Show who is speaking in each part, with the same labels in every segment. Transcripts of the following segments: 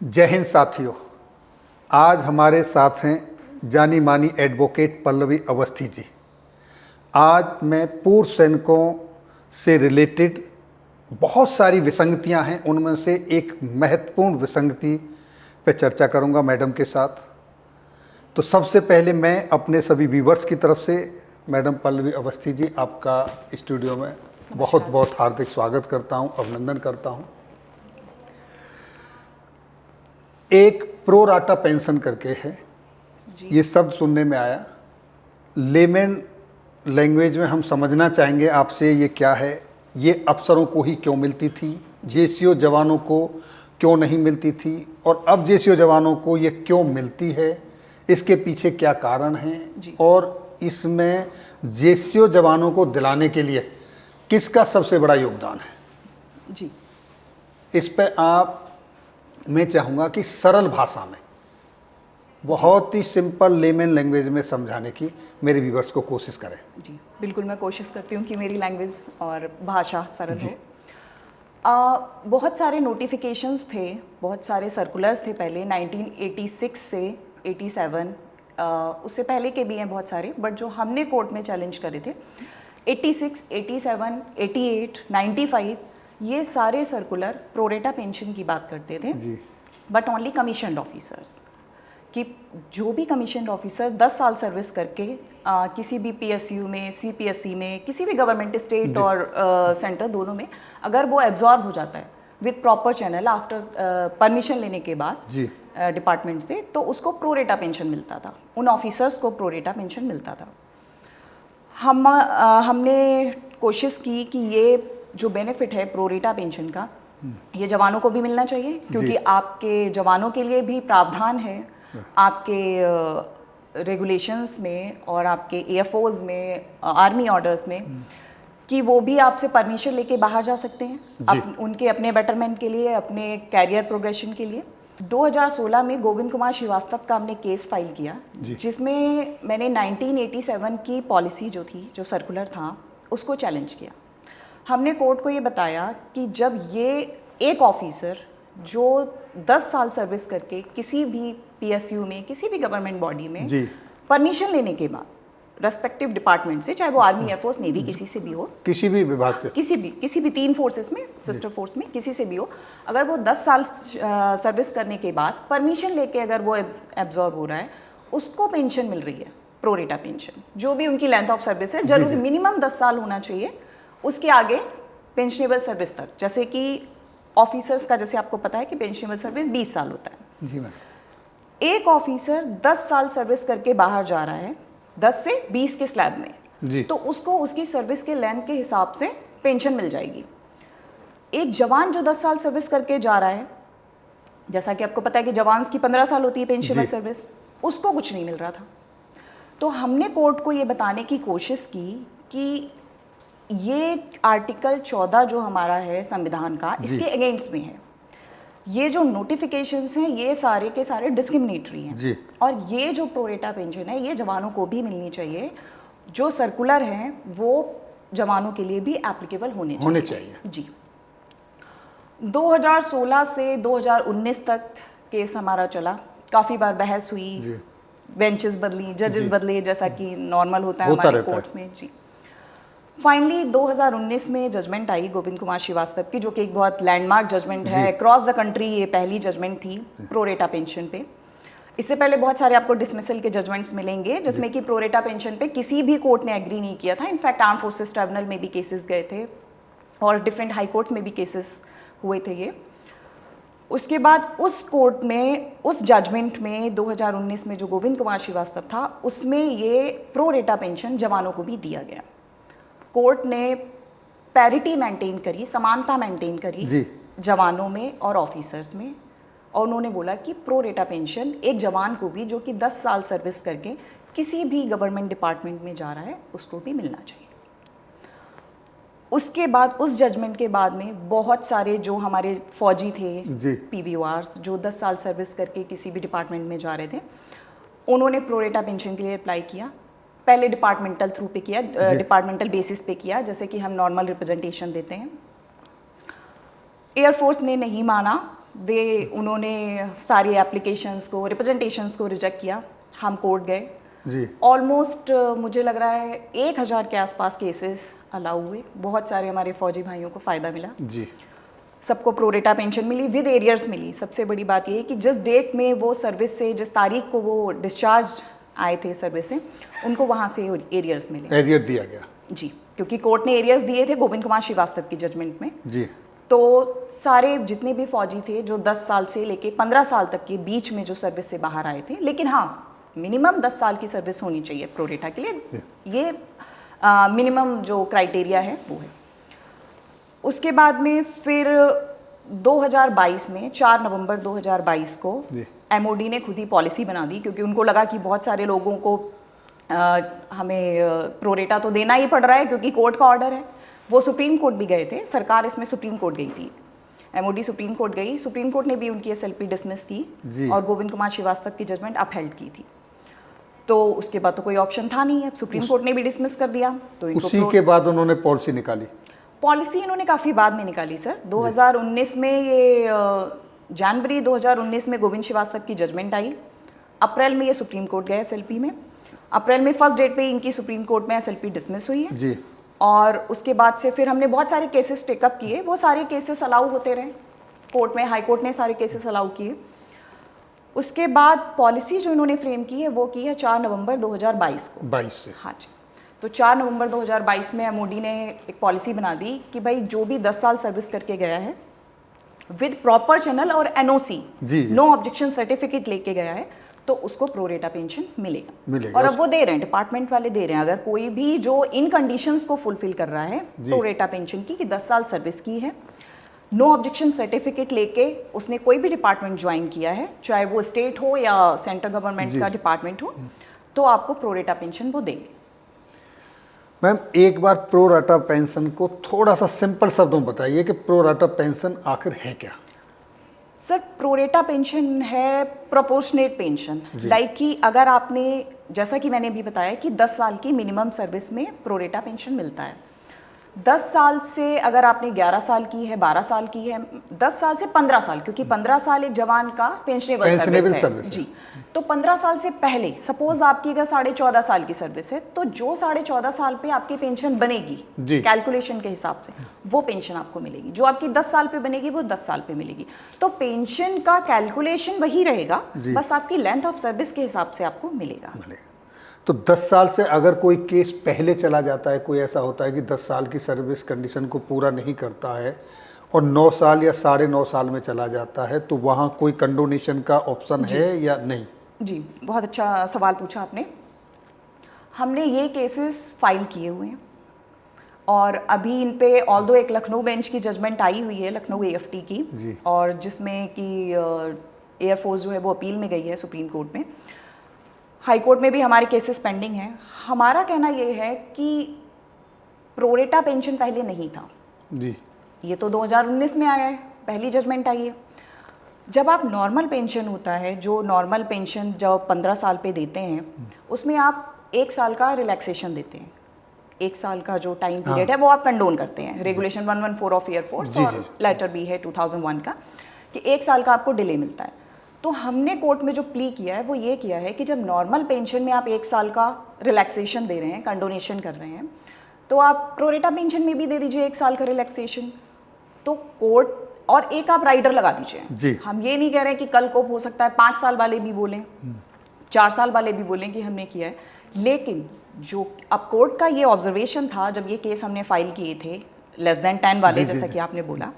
Speaker 1: जय हिंद साथियों। आज हमारे साथ हैं जानी मानी एडवोकेट पल्लवी अवस्थी जी। आज मैं पूर्व सैनिकों से रिलेटेड बहुत सारी विसंगतियां हैं, उनमें से एक महत्वपूर्ण विसंगति पे चर्चा करूंगा मैडम के साथ। तो सबसे पहले मैं अपने सभी व्यूवर्स की तरफ से मैडम पल्लवी अवस्थी जी, आपका स्टूडियो में बहुत बहुत हार्दिक स्वागत करता हूं, अभिनंदन करता हूं। एक प्रो राटा पेंशन करके है, ये शब्द सुनने में आया। लेमन लैंग्वेज में हम समझना चाहेंगे आपसे, ये क्या है? ये अफसरों को ही क्यों मिलती थी, जेसीओ जवानों को क्यों नहीं मिलती थी, और अब जेसीओ जवानों को ये क्यों मिलती है? इसके पीछे क्या कारण हैं, और इसमें जेसीओ जवानों को दिलाने के लिए किसका सबसे बड़ा योगदान है
Speaker 2: जी?
Speaker 1: इस पे आप, मैं चाहूँगा कि सरल भाषा में, बहुत ही सिंपल लेमन लैंग्वेज में समझाने की मेरे व्यूवर्स को कोशिश करें।
Speaker 2: जी बिल्कुल, मैं कोशिश करती हूँ कि मेरी लैंग्वेज और भाषा सरल हो। बहुत सारे नोटिफिकेशंस थे, बहुत सारे सर्कुलर्स थे पहले 1986 से 87, उससे पहले के भी हैं बहुत सारे, बट जो हमने कोर्ट में चैलेंज करे थे 86, 87, 88, 95, ये सारे सर्कुलर प्रोरेटा पेंशन की बात करते थे, बट ओनली कमीशन्ड ऑफिसर्स, कि जो भी कमीशन्ड ऑफिसर 10 साल सर्विस करके किसी भी पीएसयू में, सीपीएससी में, किसी भी गवर्नमेंट स्टेट और सेंटर दोनों में अगर वो एब्जॉर्ब हो जाता है with proper channel after permission लेने के बाद डिपार्टमेंट से, तो उसको प्रोरेटा पेंशन मिलता था, उन ऑफिसर्स को प्रोरेटा पेंशन मिलता था। हमने कोशिश की कि ये जो बेनिफिट है प्रोरेटा पेंशन का, ये जवानों को भी मिलना चाहिए, क्योंकि आपके जवानों के लिए भी प्रावधान है आपके रेगुलेशंस में और आपके एएफओज में, आर्मी ऑर्डर्स में, कि वो भी आपसे परमिशन लेके बाहर जा सकते हैं उनके अपने बेटरमेंट के लिए, अपने कैरियर प्रोग्रेशन के लिए। 2016 में गोविंद कुमार श्रीवास्तव का हमने केस फाइल किया, जिसमें मैंने 1987 की पॉलिसी जो थी, जो सर्कुलर था, उसको चैलेंज किया। हमने कोर्ट को ये बताया कि जब ये एक ऑफिसर जो 10 साल सर्विस करके किसी भी पीएसयू में, किसी भी गवर्नमेंट बॉडी में परमिशन लेने के बाद रेस्पेक्टिव डिपार्टमेंट से, चाहे वो आर्मी, एयरफोर्स, नेवी, किसी से भी हो, किसी भी विभाग से, किसी भी 3 फोर्सेस में, सिस्टर फोर्स में, किसी से भी हो, अगर वो 10 साल सर्विस करने के बाद परमिशन लेके अगर वो एब्जॉर्ब हो रहा है, उसको पेंशन मिल रही है, प्रोरेटा पेंशन, जो भी उनकी लेंथ ऑफ सर्विस है। जरूरी मिनिमम 10 साल होना चाहिए, उसके आगे पेंशनेबल सर्विस तक, जैसे कि ऑफिसर्स का, जैसे आपको पता है कि पेंशनेबल सर्विस 20 साल होता है। जी मैम। एक ऑफिसर 10 साल सर्विस करके बाहर जा रहा है, 10 से 20 के स्लैब में, तो उसको उसकी सर्विस के लेंथ के हिसाब से पेंशन मिल जाएगी। एक जवान जो 10 साल सर्विस करके जा रहा है, जैसा कि आपको पता है कि जवान की 15 साल होती है पेंशनेबल सर्विस, उसको कुछ नहीं मिल रहा था। तो हमने कोर्ट को ये बताने की कोशिश की कि ये आर्टिकल 14 जो हमारा है संविधान का, इसके अगेंस्ट में है। ये जो नोटिफिकेशंस हैं, ये सारे के सारे डिस्क्रिमिनेटरी हैं, और ये जो प्रोरेटा पेंशन है, ये जवानों को भी मिलनी चाहिए। जो सर्कुलर हैं वो जवानों के लिए भी एप्लीकेबल होने चाहिए। जी। 2016 से 2019 तक केस हमारा चला, काफ़ी बार बहस हुई, बेंचेस बदली, जजेस बदले, जैसा कि नॉर्मल होता है हमारे कोर्ट्स में। जी। फाइनली 2019 में जजमेंट आई गोविंद कुमार श्रीवास्तव की, जो कि एक बहुत लैंडमार्क जजमेंट है अक्रॉस द कंट्री। ये पहली जजमेंट थी प्रोरेटा पेंशन पे। इससे पहले बहुत सारे आपको डिसमिसल के जजमेंट्स मिलेंगे, जिसमें कि प्रोरेटा पेंशन पे किसी भी कोर्ट ने एग्री नहीं किया था। इनफैक्ट आर्म फोर्सेस ट्राइब्यूनल में भी केसेस गए थे, और डिफरेंट हाई कोर्ट्स में भी केसेस हुए थे ये। उसके बाद उस कोर्ट में, उस जजमेंट में 2019 में जो गोविंद कुमार श्रीवास्तव था, उसमें ये प्रोरेटा पेंशन जवानों को भी दिया गया। कोर्ट ने पैरिटी मेंटेन करी, समानता मेंटेन करी जवानों में और ऑफिसर्स में, और उन्होंने बोला कि प्रोरेटा पेंशन एक जवान को भी, जो कि 10 साल सर्विस करके किसी भी गवर्नमेंट डिपार्टमेंट में जा रहा है, उसको भी मिलना चाहिए। उसके बाद, उस जजमेंट के बाद में, बहुत सारे जो हमारे फौजी थे पीबीओआर्स, जो 10 साल सर्विस करके किसी भी डिपार्टमेंट में जा रहे थे, उन्होंने प्रोरेटा पेंशन के लिए अप्लाई किया। पहले डिपार्टमेंटल थ्रू पे किया, डिपार्टमेंटल बेसिस पे किया, जैसे कि हम नॉर्मल रिप्रेजेंटेशन देते हैं। एयरफोर्स ने नहीं माना, उन्होंने सारी एप्लीकेशंस को, रिप्रेजेंटेशंस को रिजेक्ट किया। हम कोर्ट गए
Speaker 1: जी।
Speaker 2: ऑलमोस्ट मुझे लग रहा है 1000 के आसपास केसेस अलाउ हुए। बहुत सारे हमारे फौजी भाइयों को फ़ायदा मिला
Speaker 1: जी।
Speaker 2: सबको प्रोरेटा पेंशन मिली, विद एरियर्स मिली। सबसे बड़ी बात ये है कि जिस डेट में वो सर्विस से, जिस तारीख को वो डिस्चार्ज आए थे सर्विस से, उनको वहाँ से एरियर्स मिले।
Speaker 1: एरियर दिया गया
Speaker 2: जी, क्योंकि कोर्ट ने एरियर्स दिए थे गोविंद कुमार श्रीवास्तव की जजमेंट में।
Speaker 1: जी।
Speaker 2: तो सारे जितने भी फौजी थे जो 10 साल से लेके 15 साल तक के बीच में जो सर्विस से बाहर आए थे, लेकिन हाँ मिनिमम 10 साल की सर्विस होनी चाहिए प्रोरेटा के लिए, ये मिनिमम जो क्राइटेरिया है वो है। उसके बाद में फिर 2022 में 4 नवंबर 2022 को एमओडी ने खुद ही पॉलिसी बना दी, क्योंकि उनको लगा कि बहुत सारे लोगों को हमें प्रोरेटा तो देना ही पड़ रहा है क्योंकि कोर्ट का ऑर्डर है। वो सुप्रीम कोर्ट भी गए थे, सरकार इसमें सुप्रीम कोर्ट गई थी, एमओडी सुप्रीम कोर्ट गई, सुप्रीम कोर्ट ने भी उनकी एसएलपी डिसमिस की और गोविंद कुमार श्रीवास्तव की जजमेंट अपहेल्ड की थी। तो उसके बाद तो कोई ऑप्शन था नहीं, अब सुप्रीम कोर्ट ने भी डिसमिस कर दिया। तो इनको
Speaker 1: उसी के बाद उन्होंने पॉलिसी निकाली।
Speaker 2: पॉलिसी इन्होंने काफ़ी बाद में निकाली सर। 2019 में ये जनवरी 2019 में गोविंद श्रीवास्तव की जजमेंट आई, अप्रैल में ये सुप्रीम कोर्ट गए एसएलपी में, अप्रैल में फर्स्ट डेट पे इनकी सुप्रीम कोर्ट में एसएलपी डिसमिस हुई है
Speaker 1: जी।
Speaker 2: और उसके बाद से फिर हमने बहुत सारे केसेस टेकअप किए, वो सारे केसेस अलाउ होते रहे कोर्ट में, हाई कोर्ट ने सारे केसेस अलाउ किए। उसके बाद पॉलिसी जो इन्होंने फ्रेम की है वो की है 4 नवंबर 2022 को।
Speaker 1: 22 से।
Speaker 2: हाँ जी। तो 4 नवंबर 2022 में एमओडी ने एक पॉलिसी बना दी कि भाई जो भी 10 साल सर्विस करके गया है विद प्रॉपर चैनल और एनओसी, नो ऑब्जेक्शन सर्टिफिकेट लेके गया है, तो उसको प्रोरेटा पेंशन मिलेगा। और अब वो दे रहे हैं, डिपार्टमेंट वाले दे रहे हैं। अगर कोई भी जो इन कंडीशंस को फुलफिल कर रहा है प्रोरेटा पेंशन की, कि 10 साल सर्विस की है, नो ऑब्जेक्शन सर्टिफिकेट लेके उसने कोई भी डिपार्टमेंट ज्वाइन किया है, चाहे वो स्टेट हो या सेंट्रल गवर्नमेंट का डिपार्टमेंट हो, तो आपको प्रोरेटा पेंशन वो देंगे।
Speaker 1: मैम एक बार प्रोरेटा पेंशन को थोड़ा सा सिंपल शब्दों में बताइए कि प्रोरेटा पेंशन आखिर है क्या?
Speaker 2: सर प्रोरेटा पेंशन है प्रोपोर्शनेट पेंशन, लाइक कि अगर आपने, जैसा कि मैंने अभी बताया कि 10 साल की मिनिमम सर्विस में प्रोरेटा पेंशन मिलता है। 10 साल से अगर आपने 11 साल की है, 12 साल की है, 10 साल से 15 साल, क्योंकि 15 साल एक जवान का पेंशनेबल सर्विस है जी। तो 15 साल से पहले सपोज आपकी अगर 14.5 साल की सर्विस है, तो जो 14.5 साल पे आपकी पेंशन बनेगी कैलकुलेशन के हिसाब से, वो पेंशन आपको मिलेगी। जो आपकी 10 साल पे बनेगी वो 10 साल पे मिलेगी। तो पेंशन का कैलकुलेशन वही रहेगा, बस आपकी लेंथ ऑफ सर्विस के हिसाब से आपको मिलेगा।
Speaker 1: तो 10 साल से अगर कोई केस पहले चला जाता है, कोई ऐसा होता है कि 10 साल की सर्विस कंडीशन को पूरा नहीं करता है और 9 साल या 9.5 साल में चला जाता है, तो वहाँ कोई कंडोनेशन का ऑप्शन है या नहीं?
Speaker 2: जी, बहुत अच्छा सवाल पूछा आपने। हमने ये केसेस फाइल किए हुए हैं और अभी इन पे ऑल्दो एक लखनऊ बेंच की जजमेंट आई हुई है, लखनऊ एएफटी की, और जिसमें कि एयरफोर्स जो है वो अपील में गई है सुप्रीम कोर्ट में। हाई कोर्ट में भी हमारे केसेस पेंडिंग हैं। हमारा कहना ये है कि प्रोरेटा पेंशन पहले नहीं था
Speaker 1: जी,
Speaker 2: ये तो 2019 में आया है, पहली जजमेंट आई है। जब आप नॉर्मल पेंशन होता है, जो नॉर्मल पेंशन जब 15 साल पे देते हैं, उसमें आप 1 साल का रिलैक्सेशन देते हैं। 1 साल का जो टाइम पीरियड है वो आप कंडोन करते हैं, रेगुलेशन 114 ऑफ एयरफोर्स और लेटर भी है 2001 का, कि 1 साल का आपको डिले मिलता है। तो हमने कोर्ट में जो प्ली किया है वो ये किया है कि जब नॉर्मल पेंशन में आप 1 साल का रिलैक्सेशन दे रहे हैं, कंडोनेशन कर रहे हैं, तो आप प्रोरेटा पेंशन में भी दे दीजिए 1 साल का रिलैक्सेशन। तो कोर्ट, और एक आप राइडर लगा दीजिए। हम ये नहीं कह रहे हैं कि कल को हो सकता है 5 साल वाले भी बोलें, 4 साल वाले भी बोलें कि हमने किया है, लेकिन जो अब कोर्ट का ये ऑब्जर्वेशन था जब ये केस हमने फाइल किए थे लेस देन 10 वाले, जैसा कि आपने बोला,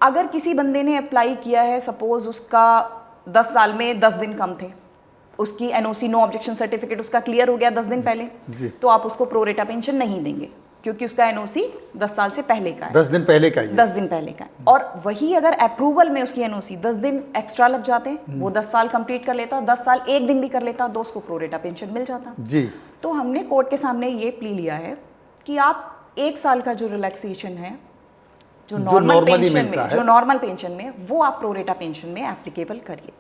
Speaker 2: अगर किसी बंदे ने अप्लाई किया है, सपोज उसका 10 साल में 10 दिन कम थे, उसकी एनओसी नो ऑब्जेक्शन सर्टिफिकेट उसका क्लियर हो गया 10 दिन पहले, तो आप उसको प्रोरेटा पेंशन नहीं देंगे क्योंकि उसका एनओसी 10 साल से पहले का है,
Speaker 1: 10 दिन पहले का है,
Speaker 2: 10 दिन पहले का है। और वही अगर अप्रूवल में उसकी एनओसी 10 दिन एक्स्ट्रा लग जाते, वो 10 साल कंप्लीट कर लेता, 10 साल 1 दिन भी कर लेता, तो उसको प्रोरेटा पेंशन मिल जाता
Speaker 1: जी।
Speaker 2: तो हमने कोर्ट के सामने ये प्ली लिया है कि आप 1 साल का जो रिलैक्सेशन है, जो नॉर्मल पेंशन में, वो आप प्रोरेटा पेंशन में एप्लीकेबल करिए।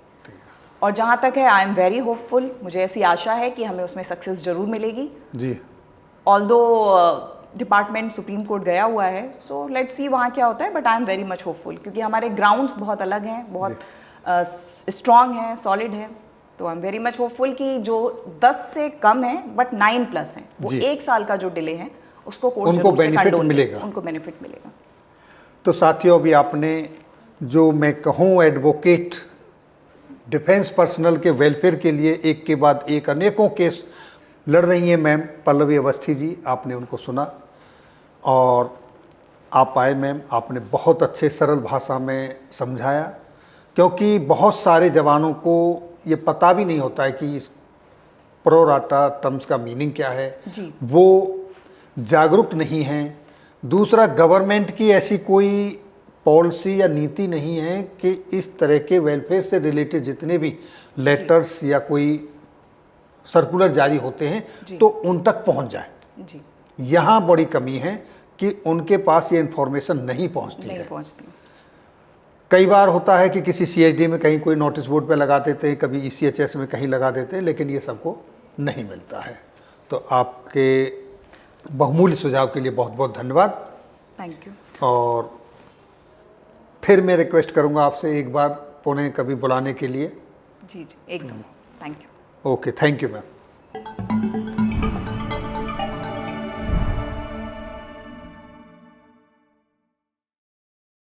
Speaker 2: और जहाँ तक है, आई एम वेरी होपफुल, मुझे ऐसी आशा है कि हमें उसमें सक्सेस जरूर मिलेगी जी। ऑल्दो डिपार्टमेंट सुप्रीम कोर्ट गया हुआ है, सो लेट्स सी वहाँ क्या होता है, but I am very much hopeful क्योंकि हमारे ग्राउंड्स बहुत अलग हैं, बहुत स्ट्रॉन्ग हैं, सॉलिड हैं, तो I am very much hopeful कि जो 10 से कम है बट 9+ हैं, वो
Speaker 1: जी।
Speaker 2: 1 साल का जो डिले है उसको कोर्ट
Speaker 1: उनको
Speaker 2: जरूर से
Speaker 1: benefit
Speaker 2: condone करे,
Speaker 1: मिलेगा।
Speaker 2: उनको बेनिफिट मिलेगा।
Speaker 1: तो साथियों, अभी आपने जो मैं कहूँ एडवोकेट डिफेंस पर्सनल के वेलफेयर के लिए एक के बाद एक अनेकों केस लड़ रही हैं मैम पल्लवी अवस्थी जी, आपने उनको सुना और आप आए मैम, आपने बहुत अच्छे सरल भाषा में समझाया, क्योंकि बहुत सारे जवानों को ये पता भी नहीं होता है कि इस प्रो राटा टर्म्स का मीनिंग क्या है,
Speaker 2: जी।
Speaker 1: वो जागरूक नहीं हैं। दूसरा, गवर्नमेंट की ऐसी कोई पॉलिसी या नीति नहीं है कि इस तरह के वेलफेयर से रिलेटेड जितने भी लेटर्स या कोई सर्कुलर जारी होते हैं
Speaker 2: जी।
Speaker 1: तो उन तक पहुंच जाए।
Speaker 2: जी,
Speaker 1: यहाँ बड़ी कमी है कि उनके पास ये इन्फॉर्मेशन नहीं पहुंचती
Speaker 2: नहीं
Speaker 1: है।
Speaker 2: पहुँचती।
Speaker 1: कई बार होता है कि किसी CHD में कहीं कोई नोटिस बोर्ड पे लगा देते हैं, कभी ECHS में कहीं लगा देते हैं, लेकिन ये सबको नहीं मिलता है। तो आपके बहुमूल्य सुझाव के लिए बहुत बहुत धन्यवाद।
Speaker 2: Thank you.
Speaker 1: और फिर मैं रिक्वेस्ट करूंगा आपसे एक बार पुणे कभी बुलाने के लिए।
Speaker 2: जी जी, एकदम। Thank you.
Speaker 1: Okay, thank you ma'am.